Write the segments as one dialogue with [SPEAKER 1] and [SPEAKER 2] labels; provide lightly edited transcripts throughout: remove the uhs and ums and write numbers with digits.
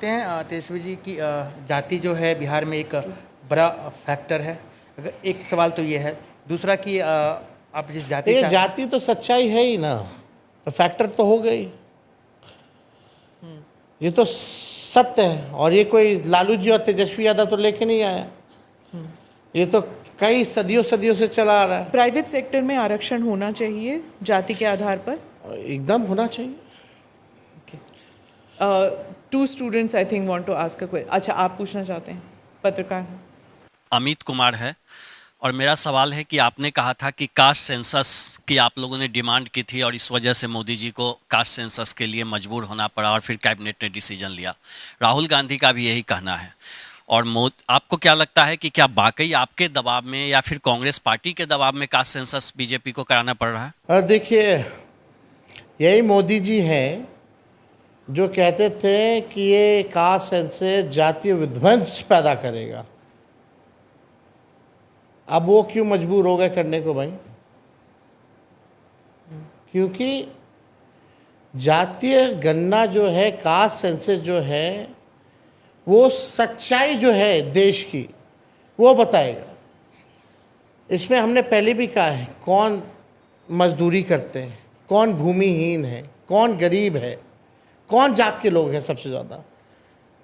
[SPEAKER 1] मानते हैं तेजस्वी जी की जाति जो है बिहार में एक बड़ा फैक्टर है? अगर एक सवाल तो ये है, दूसरा कि आप जिस जाति
[SPEAKER 2] ये
[SPEAKER 1] से
[SPEAKER 2] जाति तो सच्चाई है ही ना, तो फैक्टर तो हो गई। ये तो सत्य है, और ये कोई लालू जी और तेजस्वी यादव तो लेके नहीं आया, ये तो कई सदियों सदियों से चला आ रहा है।
[SPEAKER 3] प्राइवेट सेक्टर में आरक्षण होना चाहिए जाति के आधार पर?
[SPEAKER 2] एकदम होना चाहिए।
[SPEAKER 3] Two students I think want to ask a question. अच्छा, आप पूछना चाहते हैं? पत्रकार
[SPEAKER 4] अमित कुमार है, और मेरा सवाल है कि आपने कहा था कि कास्ट सेंसस की आप लोगों ने डिमांड की थी और इस वजह से मोदी जी को कास्ट सेंसस के लिए मजबूर होना पड़ा और फिर कैबिनेट ने डिसीजन लिया। राहुल गांधी का भी यही कहना है। और आपको क्या लगता है कि क्या वाकई आपके दबाव में या फिर कांग्रेस पार्टी के दबाव में कास्ट सेंसस बीजेपी को कराना पड़ रहा है?
[SPEAKER 2] देखिए, यही मोदी जी हैं जो कहते थे कि ये कास्ट सेंसस जातीय विध्वंस पैदा करेगा। अब वो क्यों मजबूर हो गए करने को भाई? क्योंकि जातीय गणना जो है, कास्ट सेंसस जो है, वो सच्चाई जो है देश की वो बताएगा। इसमें हमने पहले भी कहा है, कौन मजदूरी करते हैं, कौन भूमिहीन है, कौन गरीब है, कौन जात के लोग हैं सबसे ज़्यादा,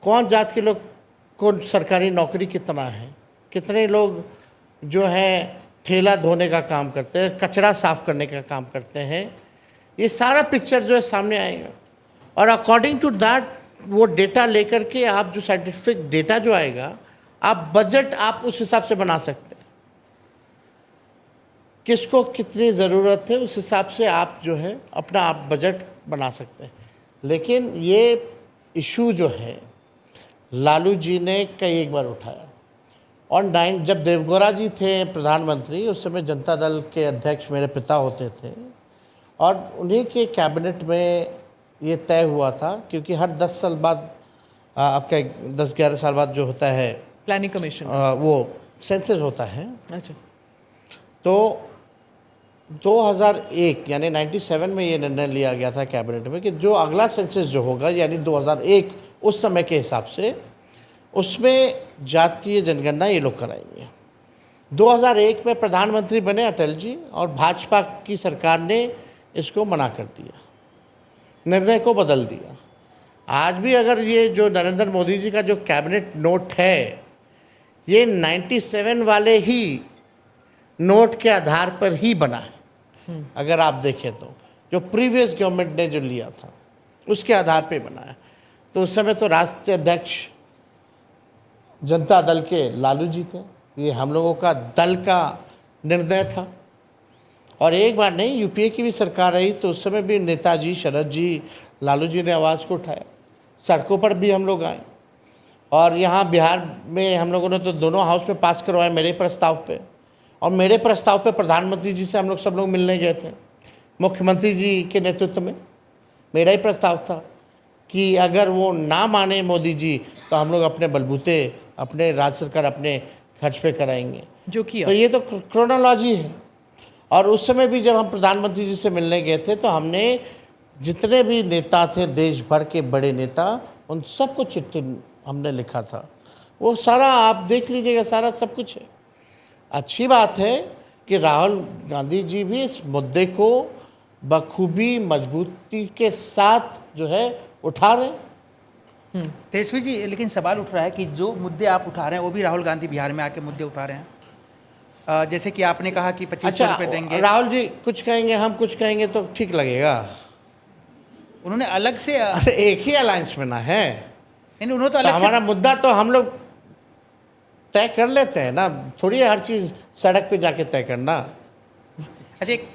[SPEAKER 2] कौन जात के लोग को सरकारी नौकरी कितना है, कितने लोग जो है ठेला धोने का काम करते हैं, कचरा साफ करने का काम करते हैं। ये सारा पिक्चर जो है सामने आएगा, और अकॉर्डिंग टू दैट वो डेटा लेकर के आप जो साइंटिफिक डेटा जो आएगा, आप बजट आप उस हिसाब से बना सकते हैं। किसको कितनी ज़रूरत है उस हिसाब से आप जो है अपना आप बजट बना सकते हैं। लेकिन ये इशू जो है लालू जी ने कई एक बार उठाया, और जब देवगौड़ा जी थे प्रधानमंत्री, उस समय जनता दल के अध्यक्ष मेरे पिता होते थे, और उन्हीं के कैबिनेट में ये तय हुआ था, क्योंकि हर 10 साल बाद आपका 10-11 साल बाद जो होता है
[SPEAKER 3] प्लानिंग कमीशन,
[SPEAKER 2] वो सेंसस होता है।
[SPEAKER 3] अच्छा,
[SPEAKER 2] तो 2001 यानी 97 में ये निर्णय लिया गया था कैबिनेट में कि जो अगला सेंसस जो होगा यानी 2001 उस समय के हिसाब से, उसमें जातीय जनगणना ये लोग कराएंगे। 2001 में प्रधानमंत्री बने अटल जी, और भाजपा की सरकार ने इसको मना कर दिया, निर्णय को बदल दिया। आज भी अगर ये जो नरेंद्र मोदी जी का जो कैबिनेट नोट है, ये 97 वाले ही नोट के आधार पर ही बना है। अगर आप देखें तो जो प्रीवियस गवर्नमेंट ने जो लिया था उसके आधार पे बना है। तो उस समय तो राष्ट्रीय अध्यक्ष जनता दल के लालू जी थे, ये हम लोगों का दल का निर्णय था। और एक बार नहीं, यूपीए की भी सरकार रही तो उस समय भी नेताजी, शरद जी, लालू जी ने आवाज़ को उठाया, सड़कों पर भी हम लोग आए, और यहाँ बिहार में हम लोगों ने तो दोनों हाउस में पास करवाए मेरे प्रस्ताव पे, और मेरे प्रस्ताव पे प्रधानमंत्री जी से हम लोग सब लोग मिलने गए थे। मुख्यमंत्री जी के नेतृत्व में मेरा ही प्रस्ताव था कि अगर वो ना माने मोदी जी तो हम लोग अपने बलबूते, अपने राज्य सरकार अपने खर्च पे कराएंगे,
[SPEAKER 3] जो किया।
[SPEAKER 2] तो ये तो क्रोनोलॉजी है। और उस समय भी जब हम प्रधानमंत्री जी से मिलने गए थे तो हमने जितने भी नेता थे, देश भर के बड़े नेता, उन सबको चिट्ठी हमने लिखा था। वो सारा आप देख लीजिएगा, सारा सब कुछ है। अच्छी बात है कि राहुल गांधी जी भी इस मुद्दे को बखूबी मजबूती के साथ जो है उठा रहे हैं।
[SPEAKER 1] तेजस्वी जी, लेकिन सवाल उठ रहा है कि जो मुद्दे आप उठा रहे हैं वो भी राहुल गांधी बिहार में आके मुद्दे उठा रहे हैं। जैसे कि आपने कहा कि 2500 रुपये देंगे।
[SPEAKER 2] राहुल जी कुछ कहेंगे, हम कुछ कहेंगे तो ठीक लगेगा?
[SPEAKER 1] उन्होंने अलग से
[SPEAKER 2] अरे एक ही अलायंस में ना है,
[SPEAKER 1] नहीं, उन्होंने तो अलग
[SPEAKER 2] हमारा मुद्दा तो हम लोग तय कर लेते हैं ना, थोड़ी हर चीज़ सड़क पे जाके तय करना।
[SPEAKER 1] अच्छा, एक